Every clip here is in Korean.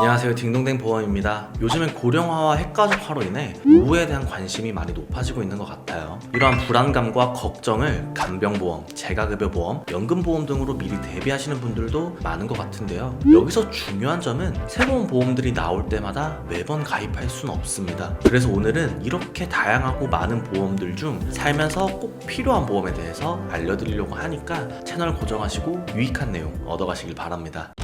안녕하세요, 딩동댕 보험입니다. 요즘엔 고령화와 핵가족화로 인해 노후에 대한 관심이 많이 높아지고 있는 것 같아요. 이러한 불안감과 걱정을 간병보험, 재가급여보험, 연금보험 등으로 미리 대비하시는 분들도 많은 것 같은데요. 여기서 중요한 점은 새로운 보험들이 나올 때마다 매번 가입할 수는 없습니다. 그래서 오늘은 이렇게 다양하고 많은 보험들 중 살면서 꼭 필요한 보험에 대해서 알려드리려고 하니까 채널 고정하시고 유익한 내용 얻어가시길 바랍니다.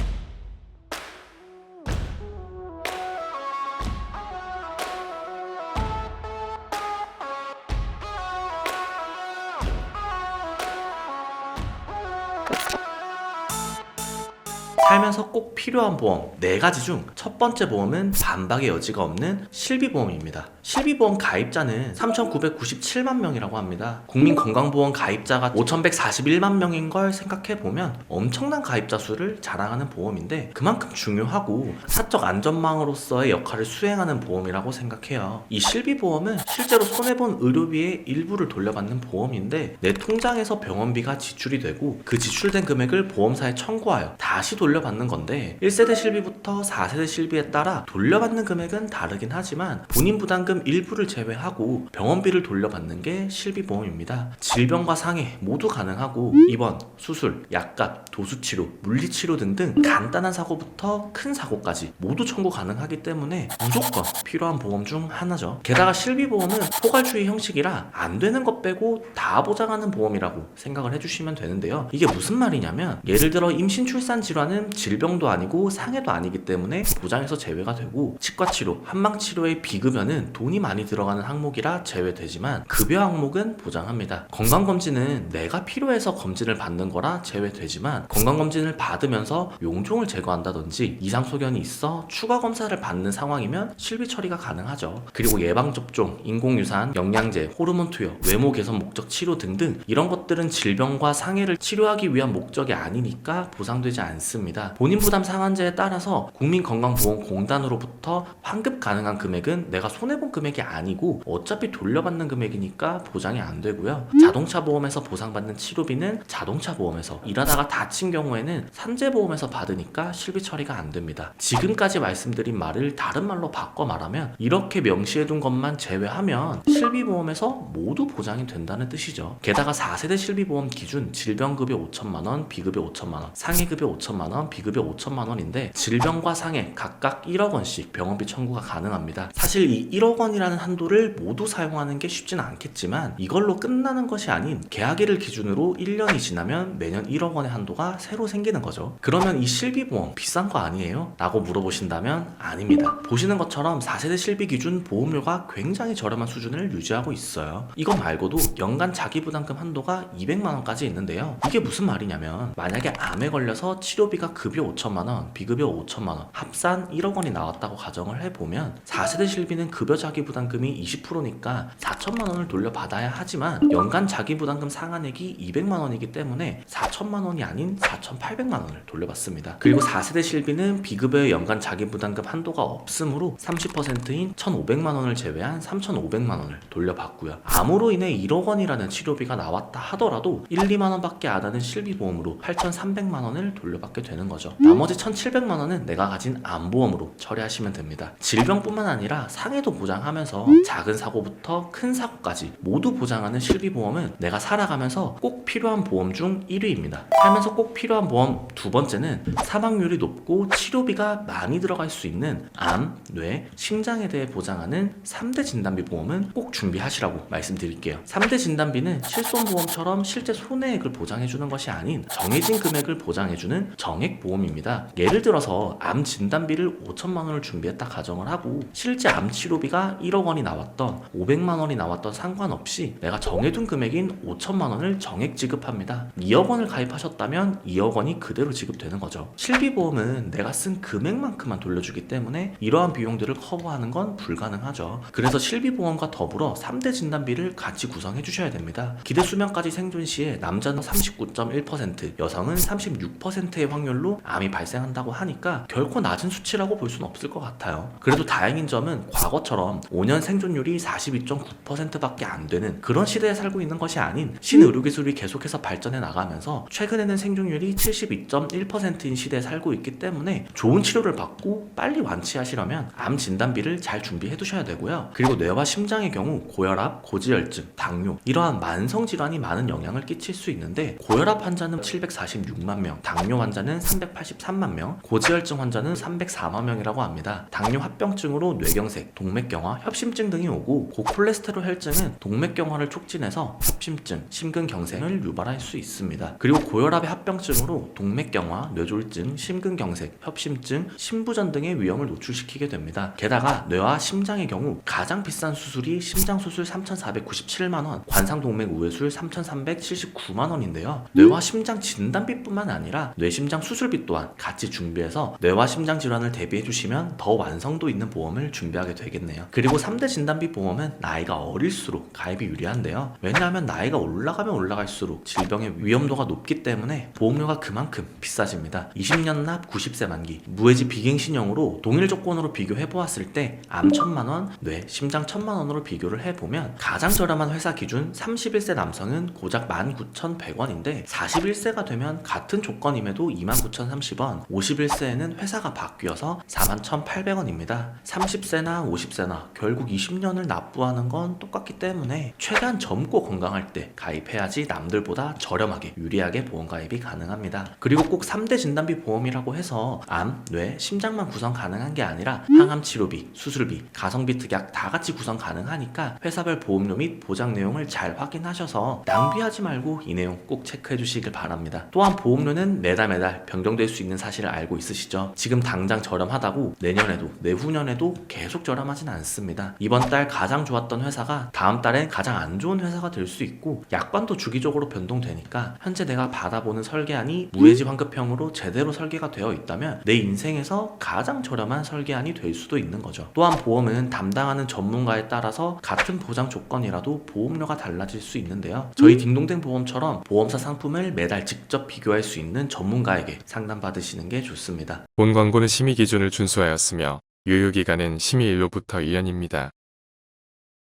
살면서 꼭 필요한 보험 4가지 중 첫 번째 보험은 반박의 여지가 없는 실비보험입니다. 실비보험 가입자는 3,997만 명이라고 합니다. 국민건강보험 가입자가 5,141만 명인 걸 생각해보면 엄청난 가입자 수를 자랑하는 보험인데 그만큼 중요하고 사적 안전망으로서의 역할을 수행하는 보험이라고 생각해요. 이 실비보험은 실제로 손해본 의료비의 일부를 돌려받는 보험인데 내 통장에서 병원비가 지출이 되고 그 지출된 금액을 보험사에 청구하여 다시 돌려받는 건데 1세대 실비부터 4세대 실비에 따라 돌려받는 금액은 다르긴 하지만 본인 부담금 일부를 제외하고 병원비를 돌려받는 게 실비보험입니다. 질병과 상해 모두 가능하고 입원, 수술, 약값, 도수치료, 물리치료 등등 간단한 사고부터 큰 사고까지 모두 청구 가능하기 때문에 무조건 필요한 보험 중 하나죠. 게다가 실비보험은 포괄주의 형식이라 안 되는 것 빼고 다 보장하는 보험이라고 생각을 해주시면 되는데요. 이게 무슨 말이냐면 예를 들어 임신 출산 질환은 질병도 아니고 상해도 아니기 때문에 보장에서 제외가 되고 치과치료, 한방치료의 비급여는 돈이 많이 들어가는 항목이라 제외되지만 급여 항목은 보장합니다. 건강검진은 내가 필요해서 검진을 받는 거라 제외되지만 건강검진을 받으면서 용종을 제거한다든지 이상소견이 있어 추가 검사를 받는 상황이면 실비 처리가 가능하죠. 그리고 예방접종, 인공유산, 영양제, 호르몬 투여, 외모 개선 목적 치료 등등 이런 것들은 질병과 상해를 치료하기 위한 목적이 아니니까 보상되지 않습니다. 본인 부담 상한제에 따라서 국민건강보험공단으로부터 환급 가능한 금액은 내가 손해본 금액이 아니고 어차피 돌려받는 금액이니까 보장이 안 되고요. 자동차 보험에서 보상받는 치료비는 자동차 보험에서, 일하다가 다친 경우에는 산재보험에서 받으니까 실비 처리가 안 됩니다. 지금까지 말씀드린 말을 다른 말로 바꿔 말하면 이렇게 명시해둔 것만 제외하면 실비보험에서 모두 보장이 된다는 뜻이죠. 게다가 4세대 실비보험 기준 질병급여 5천만원, 비급여 5천만원, 상해급여 5천만원, 비급여 5천만원인데 질병과 상해 각각 1억 원씩 병원비 청구가 가능합니다. 사실 이 1억 원이라는 한도를 모두 사용하는 게 쉽지는 않겠지만 이걸로 끝나는 것이 아닌 계약일을 기준으로 1년이 지나면 매년 1억 원의 한도가 새로 생기는 거죠. 그러면 이 실비보험 비싼 거 아니에요? 라고 물어보신다면 아닙니다. 보시는 것처럼 4세대 실비 기준 보험료가 굉장히 저렴한 수준을 유지하고 있어요. 이거 말고도 연간 자기부담금 한도가 200만원까지 있는데요. 이게 무슨 말이냐면 만약에 암에 걸려서 치료비가 급여 5천만원, 비급여 5천만원, 합산 1억 원이 나왔다고 가정을 해보면 4세대 실비는 급여 자기부담금이 20%니까 4천만원을 돌려받아야 하지만 연간 자기부담금 상한액이 200만원이기 때문에 4천만원이 아닌 4,800만원을 돌려받습니다. 그리고 4세대 실비는 비급여의 연간 자기부담금 한도가 없으므로 30%인 1,500만원을 제외한 3,500만원을 돌려받고요. 암으로 인해 1억 원이라는 치료비가 나왔다 하더라도 1, 2만원 밖에 안 하는 실비보험으로 8,300만원을 돌려받게 되는 거죠. 나머지 1,700만원은 내가 가진 암보험으로 처리하시면 됩니다. 질병뿐만 아니라 상해도 보장하면서 작은 사고부터 큰 사고까지 모두 보장하는 실비보험은 내가 살아가면서 꼭 필요한 보험 중 1위입니다. 살면서 꼭 필요한 보험 두 번째는 사망률이 높고 치료비가 많이 들어갈 수 있는 암, 뇌, 심장에 대해 보장하는 3대 진단비 보험은 꼭 준비하시라고 말씀드릴게요. 3대 진단비는 실손보험처럼 실제 손해액을 보장해주는 것이 아닌 정해진 금액을 보장해주는 정액보험입니다. 예를 들어서 암 진단비를 5천만원을 준비했다 가정을 하고 실제 암 치료비가 1억 원이 나왔던 500만원이 나왔던 상관없이 내가 정해둔 금액인 5천만원을 정액 지급합니다. 2억 원을 가입하셨다면 2억 원이 그대로 지급되는 거죠. 실비보험은 내가 쓴 금액만큼만 돌려주기 때문에 이러한 비용들을 커버하는 건 불가능하죠. 그래서 실비보험과 더불어 3대 진단비를 같이 구성해 주셔야 됩니다. 기대 수명까지 생존 시에 남자는 39.1%, 여성은 36%의 확률로 암이 발생한다고 하니까 결코 낮은 수치라고 볼 수는 없을 것 같아요. 그래도 다행인 점은 과거처럼 것처럼 5년 생존율이 42.9%밖에 안 되는 그런 시대에 살고 있는 것이 아닌 신의료기술이 계속해서 발전해 나가면서 최근에는 생존율이 72.1%인 시대에 살고 있기 때문에 좋은 치료를 받고 빨리 완치하시려면 암 진단비를 잘 준비해 두셔야 되고요. 그리고 뇌와 심장의 경우 고혈압, 고지혈증, 당뇨 이러한 만성 질환이 많은 영향을 끼칠 수 있는데 고혈압 환자는 746만 명, 당뇨 환자는 383만 명, 고지혈증 환자는 304만 명이라고 합니다. 당뇨 합병증으로 뇌경색, 동맥경화, 협심증 등이 오고 고콜레스테롤 혈증은 동맥경화를 촉진해서 협심증, 심근경색을 유발할 수 있습니다. 그리고 고혈압의 합병증으로 동맥경화, 뇌졸중, 심근경색, 협심증, 심부전 등의 위험을 노출시키게 됩니다. 게다가 뇌와 심장의 경우 가장 비싼 수술이 심장수술 3,497만원, 관상동맥우회술 3,379만원인데요. 뇌와 심장 진단비뿐만 아니라 뇌심장 수술비 또한 같이 준비해서 뇌와 심장 질환을 대비해 주시면 더 완성도 있는 보험을 준비하게 되겠네요. 그리고 3대 진단비 보험은 나이가 어릴수록 가입이 유리한데요. 왜냐하면 나이가 올라가면 올라갈수록 질병의 위험도가 높기 때문에 보험료가 그만큼 비싸집니다. 20년 납 90세 만기 무해지 비갱신형으로 동일 조건으로 비교해 보았을 때 암 1,000만원, 뇌, 심장 1,000만원으로 비교를 해보면 가장 저렴한 회사 기준 31세 남성은 고작 19,100원인데 41세가 되면 같은 조건임에도 29,030원, 51세에는 회사가 바뀌어서 41,800원입니다. 30세나 50세나 결국 20년을 납부하는 건 똑같기 때문에 최대한 젊고 건강할 때 가입해야지 남들보다 저렴하게 유리하게 보험 가입이 가능합니다. 그리고 꼭 3대 진단비 보험이라고 해서 암, 뇌, 심장만 구성 가능한 게 아니라 항암 치료비, 수술비, 가성비 특약 다 같이 구성 가능하니까 회사별 보험료 및 보장 내용을 잘 확인하셔서 낭비하지 말고 이 내용 꼭 체크해 주시길 바랍니다. 또한 보험료는 매달 변경될 수 있는 사실을 알고 있으시죠? 지금 당장 저렴하다고 내년에도 내후년에도 계속 저렴하진 않습니다. 이번 달 가장 좋았던 회사가 다음 달엔 가장 안 좋은 회사가 될 수 있고 약관도 주기적으로 변동되니까 현재 내가 받아보는 설계안이 무해지 환급형으로 제대로 설계가 되어 있다면 내 인생에서 가장 저렴한 설계안이 될 수도 있는 거죠. 또한 보험은 담당하는 전문가에 따라서 같은 보장 조건이라도 보험료가 달라질 수 있는데요. 저희 딩동댕 보험처럼 보험사 상품을 매달 직접 비교할 수 있는 전문가에게 상담받으시는 게 좋습니다. 본 광고는 심의 기준을 준수하였으며 유효기간은 심의 일로부터 1년입니다.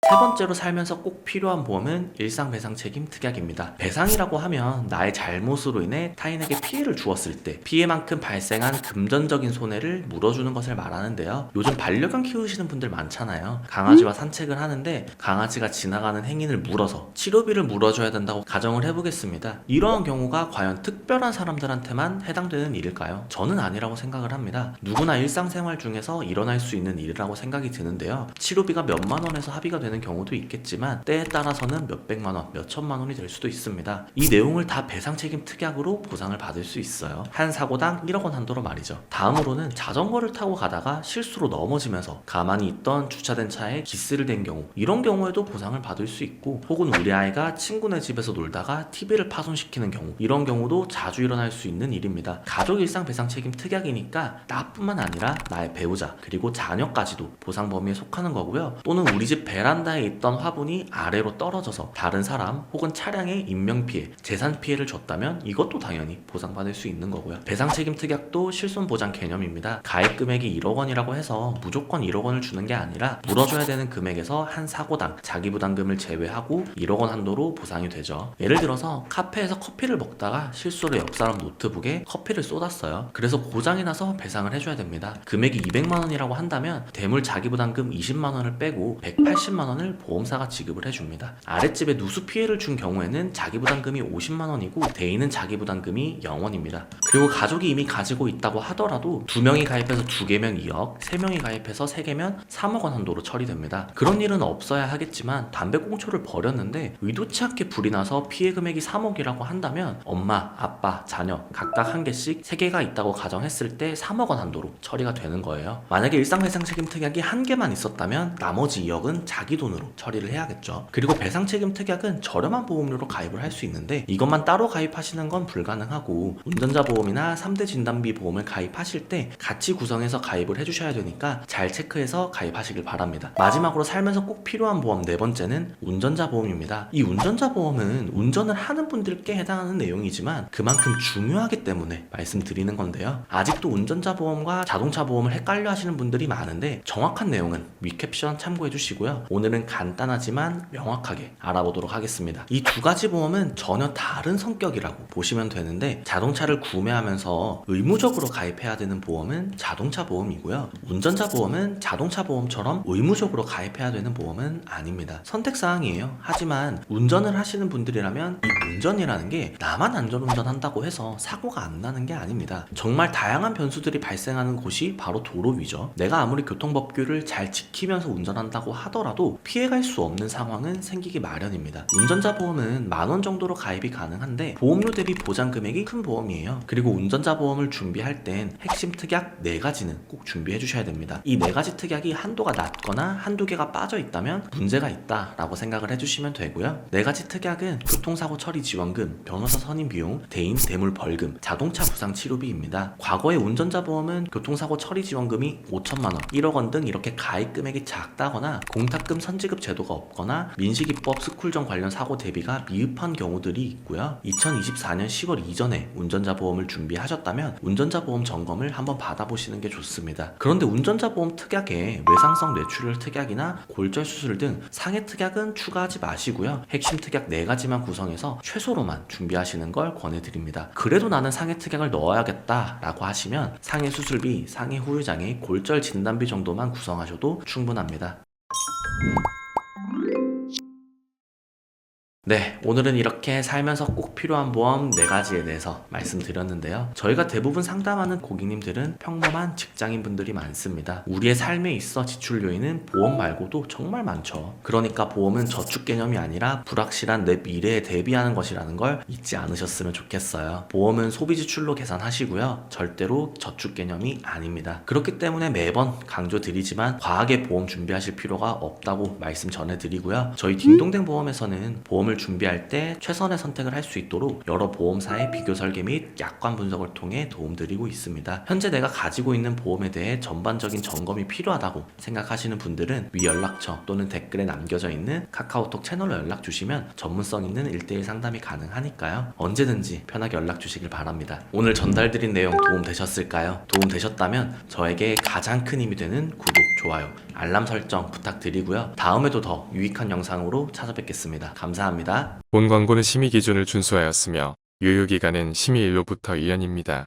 세 번째로 살면서 꼭 필요한 보험은 일상배상 책임 특약입니다. 배상이라고 하면 나의 잘못으로 인해 타인에게 피해를 주었을 때 피해만큼 발생한 금전적인 손해를 물어주는 것을 말하는데요. 요즘 반려견 키우시는 분들 많잖아요. 강아지와 산책을 하는데 강아지가 지나가는 행인을 물어서 치료비를 물어줘야 된다고 가정을 해보겠습니다. 이러한 경우가 과연 특별한 사람들한테만 해당되는 일일까요? 저는 아니라고 생각을 합니다. 누구나 일상생활 중에서 일어날 수 있는 일이라고 생각이 드는데요. 치료비가 몇만 원에서 합의가 되는 경우도 있겠지만 때에 따라서는 몇백만원, 몇천만원이 될 수도 있습니다. 이 내용을 다 배상 책임 특약으로 보상을 받을 수 있어요. 한 사고당 1억 원 한도로 말이죠. 다음으로는 자전거를 타고 가다가 실수로 넘어지면서 가만히 있던 주차된 차에 기스를 댄 경우, 이런 경우에도 보상을 받을 수 있고, 혹은 우리 아이가 친구네 집에서 놀다가 TV를 파손시키는 경우, 이런 경우도 자주 일어날 수 있는 일입니다. 가족 일상 배상 책임 특약이니까 나뿐만 아니라 나의 배우자 그리고 자녀까지도 보상 범위에 속하는 거고요. 또는 우리 집 베란다에 있던 화분이 아래로 떨어져서 다른 사람 혹은 차량에 인명피해, 재산피해를 줬다면 이것도 당연히 보상받을 수 있는 거고요. 배상 책임 특약도 실손보장 개념입니다. 가입 금액이 1억 원이라고 해서 무조건 1억 원을 주는 게 아니라 물어줘야 되는 금액에서 한 사고당 자기부담금을 제외하고 1억 원 한도로 보상이 되죠. 예를 들어서 카페에서 커피를 먹다가 실수로 옆 사람 노트북에 커피를 쏟았어요. 그래서 고장이 나서 배상을 해줘야 됩니다. 금액이 200만 원이라고 한다면 대물 자기부담금 20만 원을 빼고 180만 원을 보험사가 지급을 해줍니다. 아랫집에 누수 피해를 준 경우에는 자기부담금이 50만 원이고 대인은 자기부담금이 0원입니다. 그리고 가족이 이미 가지고 있다고 하더라도 2명이 가입해서 2개면 2억, 3명이 가입해서 3개면 3억 원 한도로 처리됩니다. 그런 일은 없어야 하겠지만 담배꽁초를 버렸는데 의도치 않게 불이 나서 피해 금액이 3억이라고 한다면 엄마, 아빠, 자녀 각각 한 개씩 3개가 있다고 가정했을 때 3억 원 한도로 처리가 되는 거예요. 만약에 일상배상 책임 특약이 한 개만 있었다면 나머지 2억은 자기 돈으로 처리를 해야겠죠. 그리고 배상책임 특약은 저렴한 보험료로 가입을 할 수 있는데 이것만 따로 가입하시는 건 불가능하고 운전자 보험이나 3대 진단비 보험을 가입하실 때 같이 구성해서 가입을 해주셔야 되니까 잘 체크해서 가입하시길 바랍니다. 마지막으로 살면서 꼭 필요한 보험 네 번째는 운전자 보험입니다. 이 운전자 보험은 운전을 하는 분들께 해당하는 내용이지만 그만큼 중요하기 때문에 말씀드리는 건데요. 아직도 운전자 보험과 자동차 보험을 헷갈려 하시는 분들이 많은데 정확한 내용은 위캡션 참고해 주시고요. 오늘은 간단하지만 명확하게 알아보도록 하겠습니다. 이 두 가지 보험은 전혀 다른 성격이라고 보시면 되는데 자동차를 구매하면서 의무적으로 가입해야 되는 보험은 자동차 보험이고요. 운전자 보험은 자동차 보험처럼 의무적으로 가입해야 되는 보험은 아닙니다. 선택사항이에요. 하지만 운전을 하시는 분들이라면 이 운전이라는 게 나만 안전운전 한다고 해서 사고가 안 나는 게 아닙니다. 정말 다양한 변수들이 발생하는 곳이 바로 도로 위죠. 내가 아무리 교통법규를 잘 지키면서 운전한다고 하더라도 피해갈 수 없는 상황은 생기기 마련입니다. 운전자 보험은 10,000원 정도로 가입이 가능한데 보험료 대비 보장 금액이 큰 보험이에요. 그리고 운전자 보험을 준비할 땐 핵심 특약 4가지는 꼭 준비해 주셔야 됩니다. 이 4가지 특약이 한도가 낮거나 한두 개가 빠져 있다면 문제가 있다라고 생각을 해주시면 되고요. 4가지 특약은 교통사고 처리 지원금, 변호사 선임 비용, 대인 대물 벌금, 자동차 부상 치료비입니다. 과거의 운전자 보험은 교통사고 처리 지원금이 5천만 원, 1억 원 등 이렇게 가입 금액이 작다거나 공탁금 선지급 제도가 없거나 민식이법 스쿨존 관련 사고 대비가 미흡한 경우들이 있고요. 2024년 10월 이전에 운전자 보험을 준비하셨다면 운전자 보험 점검을 한번 받아보시는 게 좋습니다. 그런데 운전자 보험 특약에 외상성 뇌출혈 특약이나 골절 수술 등 상해 특약은 추가하지 마시고요. 핵심 특약 4가지만 구성해서 최소로만 준비하시는 걸 권해드립니다. 그래도 나는 상해 특약을 넣어야겠다 라고 하시면 상해 수술비, 상해 후유장애, 골절 진단비 정도만 구성하셔도 충분합니다. 네, 오늘은 이렇게 살면서 꼭 필요한 보험 4가지에 대해서 말씀드렸는데요. 저희가 대부분 상담하는 고객님들은 평범한 직장인분들이 많습니다. 우리의 삶에 있어 지출 요인은 보험 말고도 정말 많죠. 그러니까 보험은 저축 개념이 아니라 불확실한 내 미래에 대비하는 것이라는 걸 잊지 않으셨으면 좋겠어요. 보험은 소비 지출로 계산하시고요. 절대로 저축 개념이 아닙니다. 그렇기 때문에 매번 강조드리지만 과하게 보험 준비하실 필요가 없다고 말씀 전해드리고요. 저희 딩동댕 보험에서는 보험을 준비할 때 최선의 선택을 할 수 있도록 여러 보험사의 비교 설계 및 약관 분석을 통해 도움드리고 있습니다. 현재 내가 가지고 있는 보험에 대해 전반적인 점검이 필요하다고 생각하시는 분들은 위 연락처 또는 댓글에 남겨져 있는 카카오톡 채널로 연락 주시면 전문성 있는 1대1 상담이 가능하니까요. 언제든지 편하게 연락 주시길 바랍니다. 오늘 전달드린 내용 도움 되셨을까요? 도움 되셨다면 저에게 가장 큰 힘이 되는 구독, 좋아요, 알람 설정 부탁드리고요. 다음에도 더 유익한 영상으로 찾아뵙겠습니다. 감사합니다. 본 광고는 심의 기준을 준수하였으며 유효기간은 심의 일로부터 1년입니다.